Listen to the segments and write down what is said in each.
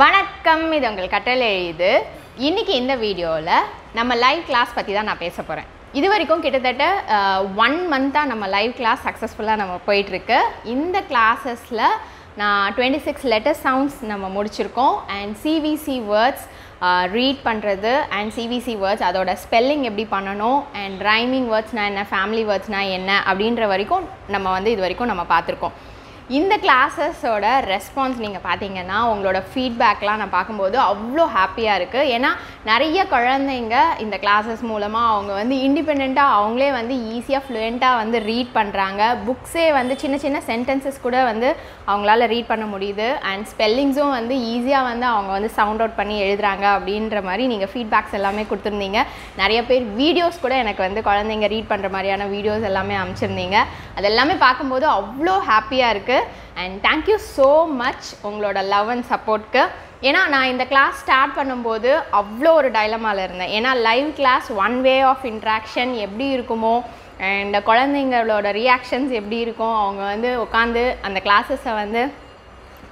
வணக்கம், இது உங்கள் கற்றல் எழுது. இன்னைக்கு இந்த வீடியோவில் நம்ம லைவ் கிளாஸ் பற்றி தான் நான் பேச போகிறேன். இது வரைக்கும் கிட்டத்தட்ட 1 மந்த்தாக நம்ம லைவ் கிளாஸ் சக்ஸஸ்ஃபுல்லாக நம்ம போயிட்டுருக்கு. இந்த கிளாஸஸில் நான் 26 லெட்டர் சவுண்ட்ஸ் நம்ம முடிச்சிருக்கோம். அண்ட் சிவிசி வேர்ட்ஸ் ரீட் பண்ணுறது அண்ட் சிவிசி வேர்ட்ஸ் அதோட ஸ்பெல்லிங் எப்படி பண்ணணும் அண்ட் ரைமிங் வேர்ட்ஸ்னால் என்ன, ஃபேமிலி வேர்ட்ஸ்னால் என்ன அப்படின்ற வரைக்கும் நம்ம இது வரைக்கும் நம்ம பார்த்துருக்கோம். இந்த கிளாஸஸோட ரெஸ்பான்ஸ் நீங்கள் பார்த்தீங்கன்னா உங்களோட ஃபீட்பேக்லாம் நான் பார்க்கும்போது அவ்வளோ ஹாப்பியாக இருக்குது. ஏன்னா நிறைய குழந்தைங்க இந்த கிளாஸஸ் மூலமாக அவங்க இண்டிபெண்ட்டாக அவங்களே ஈஸியாக ஃப்ளூயண்ட்டாக ரீட் பண்ணுறாங்க. புக்ஸே சின்ன சின்ன சென்டென்சஸ் கூட அவங்களால ரீட் பண்ண முடியுது. அண்ட் ஸ்பெல்லிங்ஸும் ஈஸியாக அவங்க சவுண்ட் அவுட் பண்ணி எழுதுறாங்க அப்படின்ற மாதிரி நீங்கள் ஃபீட்பேக்ஸ் எல்லாமே கொடுத்துருந்தீங்க. நிறைய பேர் வீடியோஸ் கூட எனக்கு குழந்தைங்க ரீட் பண்ணுற மாதிரியான வீடியோஸ் எல்லாமே அமைச்சிருந்தீங்க. அது எல்லாமே பார்க்கும்போது அவ்வளோ ஹாப்பியாக இருக்குது. அண்ட் தேங்க்யூ ஸோ மச் உங்களோட லவ் அண்ட் சப்போர்ட்க்கு. ஏன்னா நான் இந்த கிளாஸ் ஸ்டார்ட் பண்ணும்போது அவ்வளோ ஒரு டைலமாவில் இருந்தேன். ஏன்னா live class one way of interaction எப்படி இருக்குமோ அண்ட் குழந்தைங்களோட ரியாக்ஷன்ஸ் எப்படி இருக்கும், அவங்க உட்காந்து அந்த கிளாஸஸை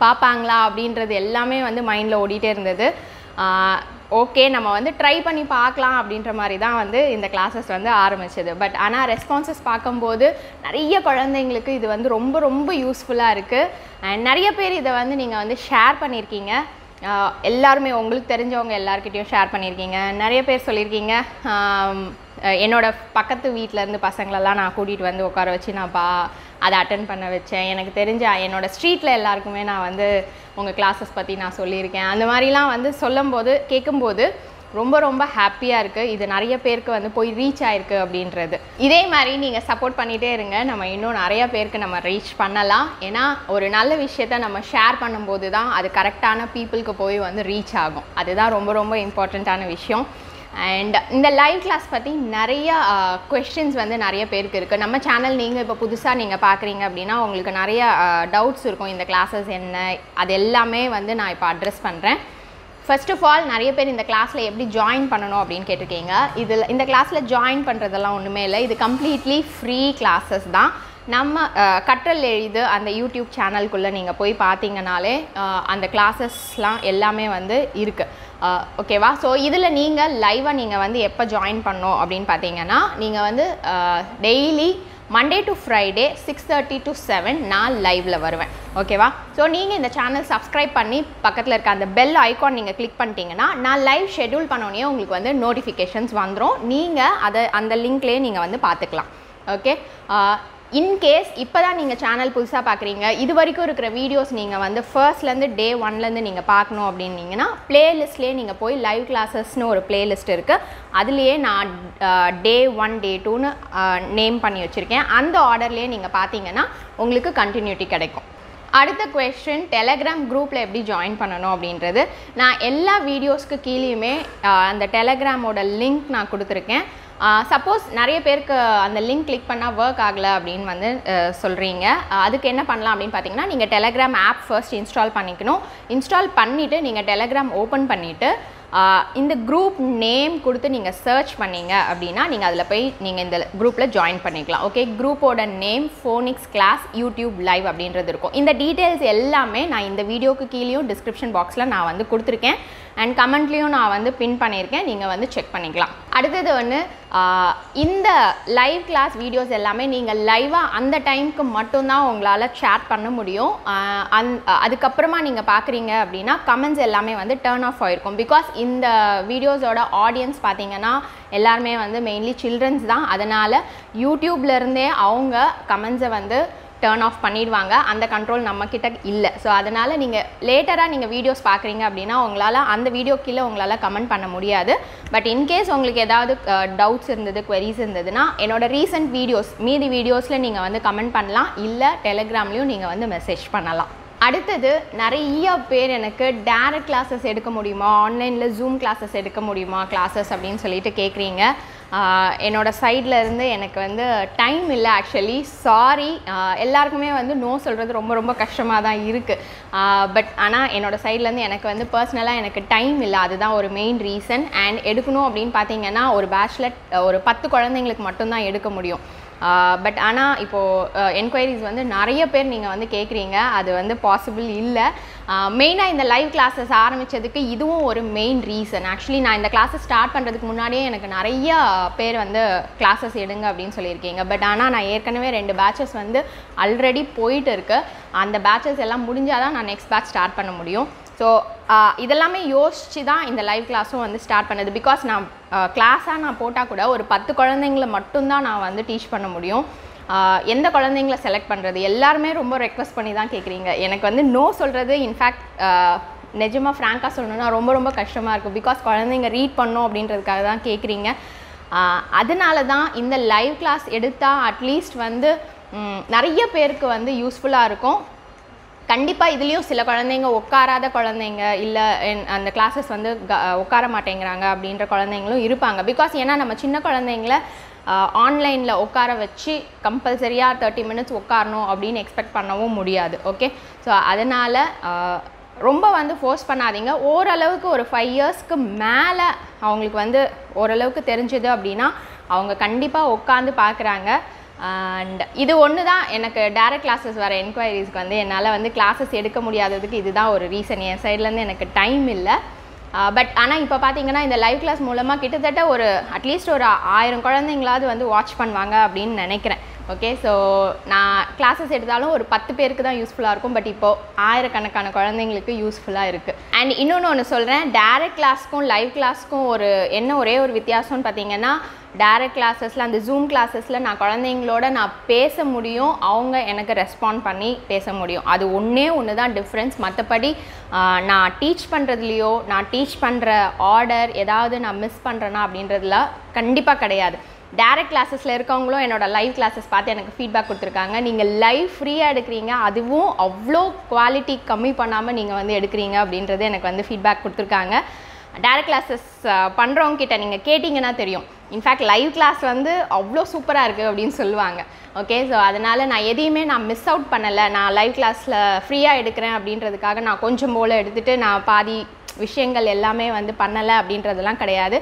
பார்ப்பாங்களா அப்படின்றது எல்லாமே மைண்டில் ஓடிட்டே இருந்தது. ஓகே, நம்ம ட்ரை பண்ணி பார்க்கலாம் அப்படின்ற மாதிரி தான் இந்த கிளாஸஸ் ஆரம்பிச்சது. பட் ஆனால் ரெஸ்பான்சஸ் பார்க்கும்போது நிறைய குழந்தைங்களுக்கு இது ரொம்ப ரொம்ப யூஸ்ஃபுல்லாக இருக்குது. அண்ட் நிறைய பேர் இதை நீங்கள் ஷேர் பண்ணியிருக்கீங்க. எல்லாருமே உங்களுக்கு தெரிஞ்சவங்க எல்லாருக்கிட்டையும் ஷேர் பண்ணியிருக்கீங்க. நிறைய பேர் சொல்லியிருக்கீங்க, என்னோடய பக்கத்து வீட்டிலேருந்து பசங்களெல்லாம் நான் கூட்டிகிட்டு உட்கார வச்சு நான் அதை அட்டென்ட் பண்ண வச்சேன். எனக்கு தெரிஞ்ச என்னோடய ஸ்ட்ரீட்டில் எல்லாருக்குமே நான் உங்கள் கிளாஸஸ் பற்றி நான் சொல்லியிருக்கேன். அந்த மாதிரிலாம் சொல்லும்போது கேட்கும்போது ரொம்ப ரொம்ப ஹாப்பியாக இருக்குது. இது நிறைய பேருக்கு போய் ரீச் ஆகிருக்கு அப்படின்றது. இதே மாதிரி நீங்கள் சப்போர்ட் பண்ணிகிட்டே இருங்க. நம்ம இன்னும் நிறைய பேருக்கு நம்ம ரீச் பண்ணலாம். ஏன்னா ஒரு நல்ல விஷயத்த நம்ம ஷேர் பண்ணும்போது தான் அது கரெக்டான பீப்புளுக்கு போய் ரீச் ஆகும். அதுதான் ரொம்ப ரொம்ப இம்பார்ட்டண்ட்டான விஷயம். அண்ட் இந்த லைவ் கிளாஸ் பற்றி நிறைய கொஸ்டின்ஸ் நிறைய பேருக்கு இருக்குது. நம்ம சேனல் நீங்கள் இப்போ புதுசாக நீங்கள் பார்க்குறீங்க அப்படின்னா உங்களுக்கு நிறைய டவுட்ஸ் இருக்கும். இந்த கிளாஸஸ் என்ன, அது எல்லாமே நான் இப்போ அட்ரெஸ் பண்ணுறேன். ஃபர்ஸ்ட் ஆஃப் ஆல், நிறைய பேர் இந்த கிளாஸில் எப்படி ஜாயின் பண்ணணும் அப்படின்னு கேட்டிருக்கீங்க. இந்த கிளாஸில் ஜாயின் பண்ணுறதெல்லாம் ஒன்றுமே இல்லை. இது கம்ப்ளீட்லி ஃப்ரீ கிளாஸஸ் தான். நம்ம கற்றல் எழுது அந்த யூடியூப் சேனலுக்குள்ளே நீங்கள் போய் பார்த்தீங்கனாலே அந்த கிளாஸஸ்லாம் எல்லாமே இருக்குது. ஓகேவா? ஸோ இதில் நீங்கள் லைவாக நீங்கள் எப்போ ஜாயின் பண்ணணும் அப்படின்னு பார்த்தீங்கன்னா, நீங்கள் daily Monday to Friday 6:30 to 7 நான் லைவில் வருவேன். ஓகேவா? ஸோ நீங்கள் இந்த சேனல் சப்ஸ்கிரைப் பண்ணி பக்கத்தில் இருக்க அந்த பெல் ஐக்கான் நீங்கள் கிளிக் பண்ணிட்டீங்கன்னா நான் லைவ் ஷெட்யூல் பண்ணோன்னே உங்களுக்கு நோட்டிஃபிகேஷன்ஸ் வந்துடும். நீங்கள் அந்த லிங்க்லேயே நீங்கள் பார்த்துக்கலாம். ஓகே? இன்கேஸ் இப்போ தான் நீங்கள் சேனல் புதுசாக பார்க்குறீங்க, இது வரைக்கும் இருக்கிற வீடியோஸ் நீங்கள் ஃபர்ஸ்ட்லேருந்து டே 1லேருந்து நீங்கள் பார்க்கணும் அப்படின்னீங்கன்னா ப்ளேலிஸ்ட்லேயே நீங்கள் போய் லைவ் கிளாஸஸ்னு ஒரு ப்ளேலிஸ்ட் இருக்குது. அதுலேயே நான் டே 1 டே 2ன்னு நேம் பண்ணி வச்சுருக்கேன். அந்த ஆர்டர்லேயே நீங்கள் பார்த்தீங்கன்னா உங்களுக்கு கண்டினியூட்டி கிடைக்கும். அடுத்த கொஸ்டின், டெலகிராம் குரூப்பில் எப்படி ஜாயின் பண்ணணும் அப்படின்றது. நான் எல்லா வீடியோஸ்க்கு கீழேயுமே அந்த டெலகிராமோட லிங்க் நான் கொடுத்துருக்கேன். சப்போஸ் நிறைய பேருக்கு அந்த லிங்க் கிளிக் பண்ணால் ஒர்க் ஆகலை அப்படின்னு சொல்கிறீங்க. அதுக்கு என்ன பண்ணலாம் அப்படின்னு பார்த்தீங்கன்னா, நீங்கள் டெலகிராம் ஆப் ஃபர்ஸ்ட் இன்ஸ்டால் பண்ணிக்கணும். இன்ஸ்டால் பண்ணிவிட்டு நீங்கள் டெலகிராம் ஓப்பன் பண்ணிவிட்டு இந்த குரூப் நேம் கொடுத்து நீங்கள் சர்ச் பண்ணிங்க அப்படின்னா நீங்கள் அதில் போய் நீங்கள் இந்த குரூப்பில் ஜாயின் பண்ணிக்கலாம். ஓகே? குரூப்போட name phonics class YouTube live அப்படின்றது இருக்கும். இந்த டீட்டெயில்ஸ் எல்லாமே நான் இந்த வீடியோக்கு கீழேயும் டிஸ்கிரிப்ஷன் பாக்ஸில் நான் கொடுத்துருக்கேன். அண்ட் கமெண்ட்லேயும் நான் பின் பண்ணியிருக்கேன். நீங்கள் செக் பண்ணிக்கலாம். அடுத்தது இந்த லைவ் கிளாஸ் வீடியோஸ் எல்லாமே நீங்கள் லைவாக அந்த டைமுக்கு மட்டும்தான் உங்களால் சேட் பண்ண முடியும். அதுக்கப்புறமா நீங்கள் பார்க்குறீங்க அப்படின்னா கமெண்ட்ஸ் எல்லாமே டர்ன் ஆஃப் ஆகிருக்கும். பிகாஸ் இந்த வீடியோஸோட ஆடியன்ஸ் பார்த்தீங்கன்னா எல்லாருமே மெயின்லி சில்ட்ரன்ஸ் தான். அதனால் யூடியூப்லேருந்தே அவங்க கமெண்ட்ஸை டர்ன் ஆஃப் பண்ணிடுவாங்க. அந்த கண்ட்ரோல் நம்மக்கிட்ட இல்லை. ஸோ அதனால் நீங்கள் லேட்டராக நீங்கள் வீடியோஸ் பார்க்குறீங்க அப்படின்னா உங்களால் அந்த வீடியோ கீழே உங்களால் கமெண்ட் பண்ண முடியாது. பட் இன்கேஸ் உங்களுக்கு ஏதாவது டவுட்ஸ் இருந்தது, குவெரிஸ் இருந்ததுன்னா என்னோட ரீசெண்ட் வீடியோஸ் மீதி வீடியோஸில் நீங்கள் கமெண்ட் பண்ணலாம். இல்லை டெலிகிராம்லேயும் நீங்கள் மெசேஜ் பண்ணலாம். அடுத்தது, நிறைய பேர் எனக்கு டைரக்ட் கிளாஸஸ் எடுக்க முடியுமா, ஆன்லைனில் ஜூம் கிளாஸஸ் எடுக்க முடியுமா கிளாஸஸ் அப்படின்னு சொல்லிட்டு கேட்குறீங்க. என்னோடய சைடில் இருந்து எனக்கு டைம் இல்லை. ஆக்சுவலி சாரி, எல்லாருக்குமே நோ சொல்கிறது ரொம்ப ரொம்ப கஷ்டமாக தான் இருக்குது. பட் ஆனால் என்னோடய சைட்லேருந்து எனக்கு பர்சனலாக எனக்கு டைம் இல்லை. அதுதான் ஒரு மெயின் ரீசன். அண்ட் எடுக்கணும் அப்படின்னு பார்த்தீங்கன்னா ஒரு பேட்சில் ஒரு 10 குழந்தைங்களுக்கு மட்டும்தான் எடுக்க முடியும். பட் ஆனால் இப்போது என்கொயரிஸ் வந்து நிறைய பேர் நீங்கள் வந்து கேட்குறீங்க, அது வந்து பாசிபிள் இல்லை. மெயினாக இந்த லைவ் கிளாஸஸ் ஆரம்பித்ததுக்கு இதுவும் ஒரு மெயின் ரீசன். ஆக்சுவலி நான் இந்த கிளாஸஸ் ஸ்டார்ட் பண்ணுறதுக்கு முன்னாடியே எனக்கு நிறைய பேர் வந்து கிளாஸஸ் எடுங்க அப்படின்னு சொல்லியிருக்கீங்க. பட் ஆனால் நான் ஏற்கனவே 2 பேட்சஸ் வந்து ஆல்ரெடி போயிட்டு இருக்கு. அந்த பேட்சஸ் எல்லாம் முடிஞ்சால் தான் நான் நெக்ஸ்ட் பேட்ச் ஸ்டார்ட் பண்ண முடியும். ஸோ இதெல்லாமே யோசித்து தான் இந்த லைவ் கிளாஸும் வந்து ஸ்டார்ட் பண்ணது. பிகாஸ் நான் கிளாஸாக நான் போட்டால் கூட ஒரு 10 குழந்தைங்கள மட்டும்தான் நான் வந்து டீச் பண்ண முடியும். எந்த குழந்தைங்கள செலக்ட் பண்ணுறது, எல்லாருமே ரொம்ப ரெக்வஸ்ட் பண்ணி தான் கேட்குறீங்க. எனக்கு வந்து நோ சொல்கிறது இன்ஃபேக்ட் நிஜமாக ஃப்ராங்காக சொல்லணுன்னா ரொம்ப ரொம்ப கஷ்டமாக இருக்கும். பிகாஸ் குழந்தைங்க ரீட் பண்ணோம் அப்படின்றதுக்காக தான் கேட்குறீங்க. அதனால தான் இந்த லைவ் கிளாஸ் எடுத்தால் அட்லீஸ்ட் வந்து நிறைய பேருக்கு வந்து யூஸ்ஃபுல்லாக இருக்கும். கண்டிப்பாக இதுலேயும் சில குழந்தைங்க உட்காராத குழந்தைங்க, இல்லை அந்த கிளாஸஸ் வந்து உட்கார மாட்டேங்கிறாங்க அப்படின்ற குழந்தைங்களும் இருப்பாங்க. பிகாஸ் ஏன்னா நம்ம சின்ன குழந்தைங்கள ஆன்லைனில் உட்கார வச்சு கம்பல்சரியாக 30 மினிட்ஸ் உட்காரணும் அப்படின்னு எக்ஸ்பெக்ட் பண்ணவும் முடியாது. ஓகே, ஸோ அதனால் ரொம்ப வந்து ஃபோர்ஸ் பண்ணாதீங்க. ஓரளவுக்கு ஒரு 5 இயர்ஸ்க்கு மேலே அவங்களுக்கு வந்து ஓரளவுக்கு தெரிஞ்சுது அப்படின்னா அவங்க கண்டிப்பாக உட்காந்து பார்க்குறாங்க. அண்ட் இது ஒன்று தான் எனக்கு டைரக்ட் கிளாஸஸ் வர என்கொயரிஸ்க்கு வந்து என்னால் வந்து கிளாஸஸ் எடுக்க முடியாததுக்கு இதுதான் ஒரு ரீசன். என் சைட்லேருந்து எனக்கு டைம் இல்லை. பட் ஆனால் இப்போ பார்த்தீங்கன்னா இந்த லைவ் கிளாஸ் மூலமாக கிட்டத்தட்ட ஒரு அட்லீஸ்ட் ஒரு 1000 குழந்தைங்களாவது வந்து வாட்ச் பண்ணுவாங்க அப்படின்னு நினைக்கிறேன். ஓகே, ஸோ நான் கிளாஸஸ் எடுத்தாலும் ஒரு 10 பேருக்கு தான் யூஸ்ஃபுல்லாக இருக்கும். பட் இப்போது ஆயிரக்கணக்கான குழந்தைங்களுக்கு யூஸ்ஃபுல்லாக இருக்குது. அண்ட் இன்னொன்று ஒன்று சொல்கிறேன், டைரக்ட் கிளாஸ்க்கும் லைவ் கிளாஸ்க்கும் ஒரே ஒரு வித்தியாசம்னு பார்த்தீங்கன்னா, டைரக்ட் கிளாஸஸில் அந்த ஜூம் கிளாஸஸில் நான் குழந்தைங்களோட நான் பேச முடியும், அவங்க எனக்கு ரெஸ்பாண்ட் பண்ணி பேச முடியும். அது ஒன்று தான் டிஃப்ரென்ஸ். மற்றபடி நான் டீச் பண்ணுறதுலையோ நான் டீச் பண்ணுற ஆர்டர் ஏதாவது நான் மிஸ் பண்ணுறேன்னா அப்படின்றதுல கண்டிப்பாக கிடையாது. டைரக்ட் கிளாஸஸில் இருக்கவங்களும் என்னோட லைவ் கிளாஸஸ் பார்த்து எனக்கு ஃபீட்பேக் கொடுத்துருக்காங்க. நீங்கள் லைவ் ஃப்ரீயாக எடுக்கிறீங்க, அதுவும் அவ்வளோ குவாலிட்டி கம்மி பண்ணாமல் நீங்கள் வந்து எடுக்கிறீங்க அப்படின்றது எனக்கு வந்து ஃபீட்பேக் கொடுத்துருக்காங்க. டைரக்ட் கிளாஸஸ் பண்ணுறவங்க கிட்ட நீங்கள் கேட்டிங்கன்னா தெரியும். இன்ஃபேக்ட் லைவ் கிளாஸ் வந்து அவ்வளோ சூப்பராக இருக்குது அப்படின்னு சொல்லுவாங்க. ஓகே, ஸோ அதனால் நான் எதையுமே நான் மிஸ் அவுட் பண்ணலை. நான் லைவ் கிளாஸில் ஃப்ரீயாக எடுக்கிறேன் அப்படின்றதுக்காக நான் கொஞ்சம் போல் எடுத்துகிட்டு நான் பாதி விஷயங்கள் எல்லாமே வந்து பண்ணலை அப்படின்றதெல்லாம் கிடையாது.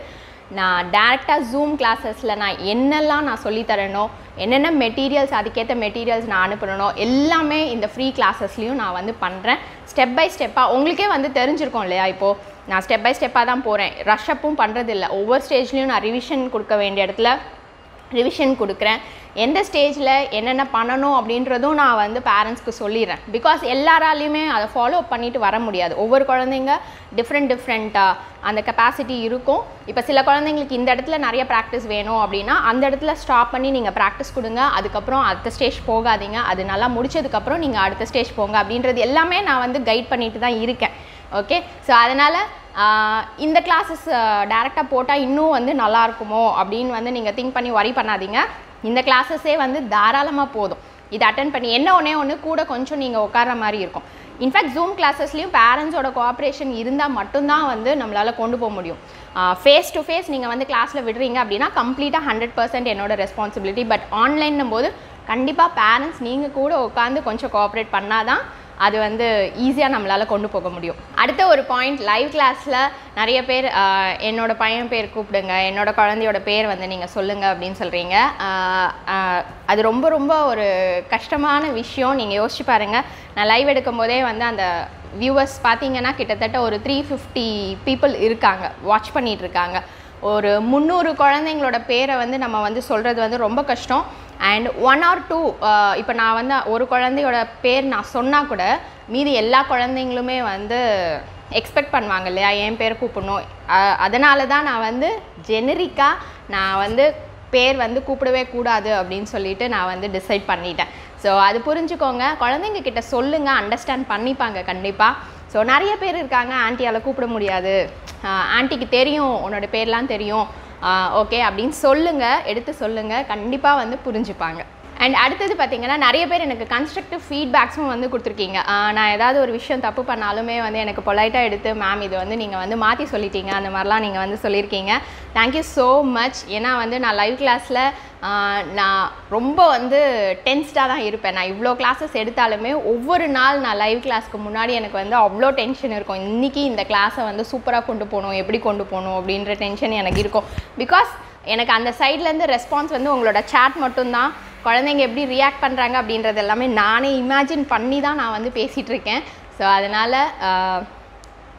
நான் டேரெக்டாக ஜூம் கிளாஸஸில் நான் என்னெல்லாம் நான் சொல்லித்தரனோ, என்னென்ன மெட்டீரியல்ஸ் அதுக்கேற்ற மெட்டீரியல்ஸ் நான் அனுப்பணும் எல்லாமே இந்த ஃப்ரீ கிளாஸஸ்லையும் நான் வந்து பண்ணுறேன். ஸ்டெப் பை ஸ்டெப்பாக உங்களுக்கே வந்து தெரிஞ்சிருக்கோம் இல்லையா, இப்போது நான் ஸ்டெப் பை ஸ்டெப்பாக தான் போகிறேன். ரஷ் அப்பும் பண்ணுறதில்ல. ஒவ்வொரு ஸ்டேஜ்லேயும் நான் ரிவிஷன் கொடுக்க வேண்டிய இடத்துல ரிவிஷன் கொடுக்குறேன். எந்த ஸ்டேஜில் என்னென்ன பண்ணணும் அப்படின்றதும் நான் வந்து பேரண்ட்ஸ்க்கு சொல்லிடுறேன். பிகாஸ் எல்லாராலையுமே அதை ஃபாலோ பண்ணிட்டு வர முடியாது. ஒவ்வொரு குழந்தைங்க டிஃப்ரெண்ட்டாக அந்த கெப்பாசிட்டி இருக்கும். இப்போ சில குழந்தைங்களுக்கு இந்த இடத்துல நிறைய ப்ராக்டிஸ் வேணும் அப்படின்னா அந்த இடத்துல ஸ்டாப் பண்ணி நீங்கள் ப்ராக்டிஸ் கொடுங்க. அதுக்கப்புறம் அடுத்த ஸ்டேஜ் போகாதீங்க. அது நல்லா முடிச்சதுக்கப்புறம் நீங்கள் அடுத்த ஸ்டேஜ் போங்க அப்படின்றது எல்லாமே நான் வந்து கைட் பண்ணிட்டு தான் இருக்கேன். ஓகே, ஸோ அதனால் இந்த கிளாஸஸ் டேரெக்டாக போட்டால் இன்னும் வந்து நல்லாயிருக்குமோ அப்படின்னு வந்து நீங்கள் திங்க் பண்ணி வரி பண்ணாதீங்க. இந்த கிளாஸஸே வந்து தாராளமாக போதும். இது அட்டன் பண்ணி ஒன்று கூட கொஞ்சம் நீங்கள் உட்கார மாதிரி இருக்கும். இன்ஃபேக்ட் ஜூம் கிளாஸஸ்லையும் பேரண்ட்ஸோட கோஆப்ரேஷன் இருந்தால் மட்டும்தான் வந்து நம்மளால் கொண்டு போக முடியும். ஃபேஸ் டு ஃபேஸ் நீங்கள் வந்து கிளாஸில் விடுறீங்க அப்படின்னா கம்ப்ளீட்டாக 100% என்னோட ரெஸ்பான்சிபிலிட்டி. பட் ஆன்லைன்னும் போது கண்டிப்பாக பேரண்ட்ஸ் நீங்கள் கூட உட்காந்து கொஞ்சம் கோஆப்ரேட் பண்ணால் தான் அது வந்து ஈஸியாக நம்மளால் கொண்டு போக முடியும். அடுத்த ஒரு பாயிண்ட், லைவ் கிளாஸில் நிறைய பேர் என்னோடய பையன் பேர் கூப்பிடுங்க, என்னோடய குழந்தையோட பேர் வந்து நீங்கள் சொல்லுங்கள் அப்படின்னு சொல்கிறீங்க. அது ரொம்ப ரொம்ப ஒரு கஷ்டமான விஷயம். நீங்கள் யோசிச்சு பாருங்கள், நான் லைவ் எடுக்கும் போதே வந்து அந்த வியூவர்ஸ் பார்த்தீங்கன்னா கிட்டத்தட்ட ஒரு 350 பீப்புள் இருக்காங்க, வாட்ச் பண்ணிகிட்டு இருக்காங்க. ஒரு 300 குழந்தைங்களோட பேரை வந்து நம்ம வந்து சொல்கிறது வந்து ரொம்ப கஷ்டம். அண்ட் 1 or 2 இப்போ நான் வந்து ஒரு குழந்தையோட பேர் நான் சொன்னால் கூட மீதி எல்லா குழந்தைங்களுமே வந்து எக்ஸ்பெக்ட் பண்ணுவாங்க இல்லையா, என் பேர் கூப்பிடணும். அதனால தான் நான் வந்து ஜெனரிக்காக நான் வந்து பேர் வந்து கூப்பிடவே கூடாது அப்படின்னு சொல்லிட்டு நான் வந்து டிசைட் பண்ணிட்டேன். ஸோ அது புரிஞ்சுக்கோங்க, குழந்தைங்க கிட்ட சொல்லுங்கள், அண்டர்ஸ்டாண்ட் பண்ணிப்பாங்க கண்டிப்பாக. ஸோ நிறைய பேர் இருக்காங்க, ஆன்ட்டியால் கூப்பிட முடியாது, ஆன்ட்டிக்கு தெரியும் உன்னோட பேர்லாம் தெரியும், ஓகே அப்படின்னு சொல்லுங்கள், எடுத்து சொல்லுங்கள், கண்டிப்பாக வந்து புரிஞ்சுப்பாங்க. அண்ட் அடுத்தது பார்த்திங்கன்னா நிறைய பேர் எனக்கு கன்ஸ்ட்ரக்டிவ் ஃபீட்பேக்ஸும் வந்து கொடுத்துருக்கீங்க. நான் ஏதாவது ஒரு விஷயம் தப்பு பண்ணாலுமே வந்து எனக்கு பொலைட்டாக எடுத்து மேம் இது வந்து நீங்கள் வந்து மாற்றி சொல்லிட்டீங்க அந்த மாதிரிலாம் நீங்கள் வந்து சொல்லியிருக்கீங்க. Thank you so much. ஏன்னா வந்து நான் லைவ் கிளாஸில் நான் ரொம்ப வந்து டென்ஸ்டாக தான் இருப்பேன். நான் இவ்வளோ கிளாஸஸ் எடுத்தாலுமே ஒவ்வொரு நாள் நான் லைவ் கிளாஸ்க்கு முன்னாடி எனக்கு வந்து அவ்வளோ டென்ஷன் இருக்கும். இன்றைக்கி இந்த கிளாஸை வந்து சூப்பராக கொண்டு போகணும், எப்படி கொண்டு போகணும் அப்படின்ற டென்ஷன் எனக்கு இருக்கும். பிகாஸ் எனக்கு அந்த சைட்லேருந்து ரெஸ்பான்ஸ் வந்து உங்களோட சேட் மட்டும்தான். குழந்தைங்க எப்படி ரியாக்ட் பண்ணுறாங்க அப்படின்றது எல்லாமே நானே இமேஜின் பண்ணி தான் நான் வந்து பேசிகிட்டு இருக்கேன். ஸோ அதனால்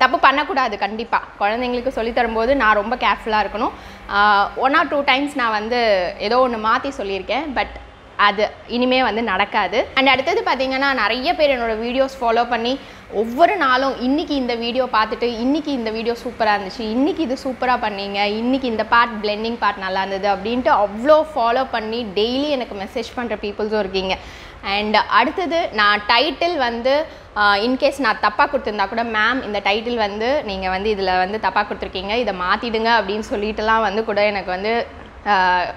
தப்பு பண்ணக்கூடாது. கண்டிப்பாக குழந்தைங்களுக்கு சொல்லித்தரும்போது நான் ரொம்ப கேர்ஃபுல்லாக இருக்கணும். 1 or 2 டைம்ஸ் நான் வந்து ஏதோ ஒன்று மாற்றி சொல்லியிருக்கேன். பட் அது இனிமேல் வந்து நடக்காது. அண்ட் அடுத்தது பார்த்திங்கன்னா நிறைய பேர் என்னோடய வீடியோஸ் ஃபாலோ பண்ணி ஒவ்வொரு நாளும் இன்றைக்கி இந்த வீடியோ பார்த்துட்டு இன்றைக்கி இந்த வீடியோ சூப்பராக இருந்துச்சு, இன்றைக்கி இது சூப்பராக பண்ணீங்க, இன்றைக்கி இந்த பார்ட் பிளெண்டிங் பார்ட் நல்லா இருந்தது அப்படின்ட்டு அவ்வளோ ஃபாலோ பண்ணி டெய்லி எனக்கு மெசேஜ் பண்ணுற பீப்புள்ஸும் இருக்கீங்க. அண்ட் அடுத்தது நான் டைட்டில் வந்து இன்கேஸ் நான் தப்பாக கொடுத்துருந்தா கூட மேம் இந்த டைட்டில் வந்து நீங்கள் வந்து இதில் வந்து தப்பாக கொடுத்துருக்கீங்க, இதை மாற்றிடுங்க அப்படின்னு சொல்லிட்டுலாம் வந்து கூட எனக்கு வந்து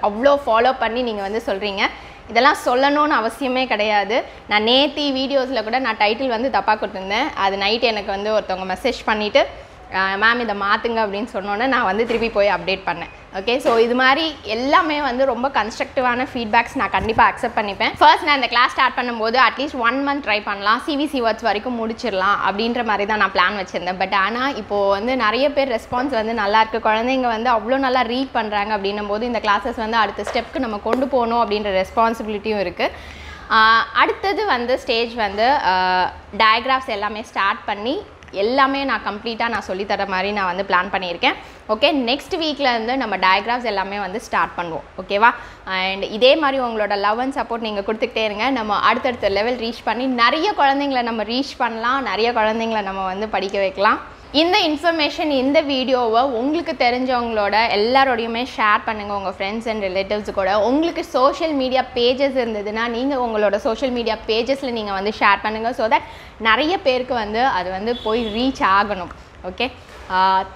அவ்வளோ ஃபாலோ பண்ணி நீங்கள் வந்து சொல்கிறீங்க. இதெல்லாம் சொல்லணும்னு அவசியமே கிடையாது. நான் நேத்தி வீடியோஸில் கூட நான் டைட்டில் வந்து தப்பாக கொடுத்துருந்தேன். அது நைட் எனக்கு வந்து ஒருத்தவங்க மெசேஜ் பண்ணிவிட்டு மேம் இதை மாற்றுங்க அப்படின்னு சொன்னோன்னே நான் வந்து திருப்பி போய் அப்டேட் பண்ணேன். ஓகே, ஸோ இது மாதிரி எல்லாமே வந்து ரொம்ப கன்ஸ்ட்ரக்டிவான ஃபீட்பேக்ஸ் நான் கண்டிப்பாக அக்செப்ட் பண்ணிப்பேன். ஃபர்ஸ்ட் நான் இந்த கிளாஸ் ஸ்டார்ட் பண்ணும்போது அட்லீஸ்ட் 1 month ட்ரை பண்ணலாம், சிவிசி வேர்ட்ஸ் வரைக்கும் முடிச்சிடலாம் அப்படின்ற மாதிரி தான் நான் பிளான் வச்சுருந்தேன். பட் ஆனால் இப்போது வந்து நிறைய பேர் ரெஸ்பான்ஸ் வந்து நல்லாயிருக்கு, குழந்தைங்க வந்து அவ்வளோ நல்லா ரீட் பண்ணுறாங்க அப்படின்னும் போது இந்த கிளாஸஸ் வந்து அடுத்த ஸ்டெப்க்கு நம்ம கொண்டு போகணும் அப்படின்ற ரெஸ்பான்சிபிலிட்டியும் இருக்குது. அடுத்தது வந்து ஸ்டேஜ் வந்து டயக்ராஃப்ஸ் எல்லாமே ஸ்டார்ட் பண்ணி எல்லாமே நான் கம்ப்ளீட்டாக நான் சொல்லித்தர மாதிரி நான் வந்து பிளான் பண்ணியிருக்கேன். ஓகே, நெக்ஸ்ட் வீக்கில் இருந்து நம்ம டயக்ராஃப்ஸ் எல்லாமே வந்து ஸ்டார்ட் பண்ணுவோம். ஓகேவா? அண்ட் இதே மாதிரி உங்களோட லவ் அண்ட் சப்போர்ட் நீங்கள் கொடுத்துக்கிட்டே இருங்க. நம்ம அடுத்தடுத்த லெவல் ரீச் பண்ணி நிறைய குழந்தைங்கள நம்ம ரீச் பண்ணலாம், நிறைய குழந்தைங்கள நம்ம வந்து படிக்க வைக்கலாம். இந்த இன்ஃபர்மேஷன் இந்த வீடியோவை உங்களுக்கு தெரிஞ்சவங்களோட எல்லாரோடையுமே ஷேர் பண்ணுங்கள், உங்கள் ஃப்ரெண்ட்ஸ் அண்ட் ரிலேட்டிவ்ஸ் கூட. உங்களுக்கு சோஷியல் மீடியா பேஜஸ் இருந்ததுன்னா நீங்கள் உங்களோட சோஷியல் மீடியா பேஜஸில் நீங்கள் வந்து ஷேர் பண்ணுங்கள். ஸோ தட் நிறைய பேருக்கு வந்து அது வந்து போய் ரீச் ஆகணும். Okay,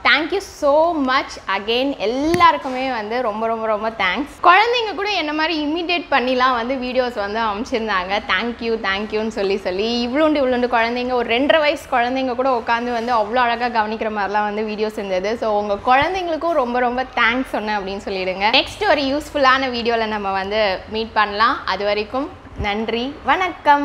thank you so much again. எல்லாருக்குமே வந்து ரொம்ப ரொம்ப ரொம்ப தேங்க்ஸ். குழந்தைங்க கூட என்ன மாதிரி இமிடியேட் பண்ணிலாம் வந்து வீடியோஸ் வந்து அமைச்சிருந்தாங்க. தேங்க்யூன்னு சொல்லி இவ்வளோண்டு குழந்தைங்க, ஒரு 2.5 வயசு குழந்தைங்க கூட உட்காந்து வந்து அவ்வளோ அழகாக கவனிக்கிற மாதிரிலாம் வந்து வீடியோஸ் இருந்தது. ஸோ உங்கள் குழந்தைங்களுக்கும் ரொம்ப ரொம்ப தேங்க்ஸ் சொன்னேன் அப்படின்னு சொல்லிடுங்க. நெக்ஸ்ட் ஒரு யூஸ்ஃபுல்லான வீடியோவில் நம்ம வந்து மீட் பண்ணலாம். அது வரைக்கும் நன்றி, வணக்கம்.